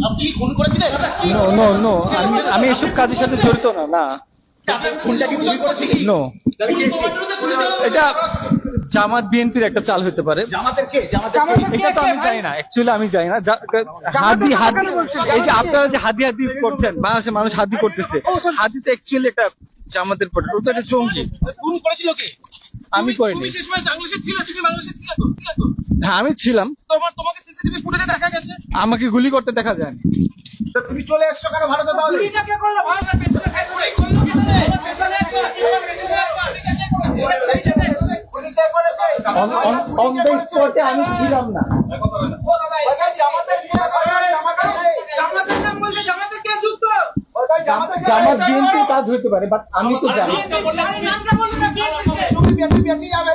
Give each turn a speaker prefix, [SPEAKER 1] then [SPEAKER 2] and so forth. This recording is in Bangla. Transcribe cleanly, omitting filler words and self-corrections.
[SPEAKER 1] আপনি খুন করেছিলেন?
[SPEAKER 2] নো নো নো, আমি এসব কাজের সাথে জড়িত না। না,
[SPEAKER 1] খুনটা কি তুমি করেছিলে?
[SPEAKER 2] নো, এটা জামাত বিএনপির একটা চাল হতে পারে।
[SPEAKER 1] জামাতের কে?
[SPEAKER 2] এটা তো আমি জানি না, অ্যাকচুয়ালি আমি জানি না। হাদি হাদি, এই যে আপনারা যে হাদি হাদি করছেন, বাংলাদেশের মানুষ হাদি করতেছে, হাদি তো অ্যাকচুয়ালি একটা জামাতের পরে, ওটা একটা জঙ্গি।
[SPEAKER 1] খুন করেছিল কে?
[SPEAKER 2] আমি করিনি।
[SPEAKER 1] তুমি সেই সময় বাংলাদেশে ছিলে? তুমি বাংলাদেশে ছিলে তো?
[SPEAKER 2] হ্যাঁ, আমি ছিলাম।
[SPEAKER 1] তোমাকে সিসিটিভি ফুটেজে দেখা গেছে।
[SPEAKER 2] আমাকে গুলি করতে দেখা যায়নি।
[SPEAKER 1] তুমি চলে এসছো কেন ভারতে তাহলে? গুলিটা কে করলো? ভারতের পেছনে খাই করে করলো কেন? পেছনে একবার, পেছনে একবার গুলি কে করেছে?
[SPEAKER 2] অন দ্য স্পটে আমি ছিলাম না।
[SPEAKER 1] জামাতের নাম বলছে, জামাতের কে যুদ্ধ?
[SPEAKER 2] জামাত বিএনপির কাজ হতে পারে, বাট আমি তো জানি।
[SPEAKER 1] নামটা বলুন না, তুমি বেঁচে যাবে।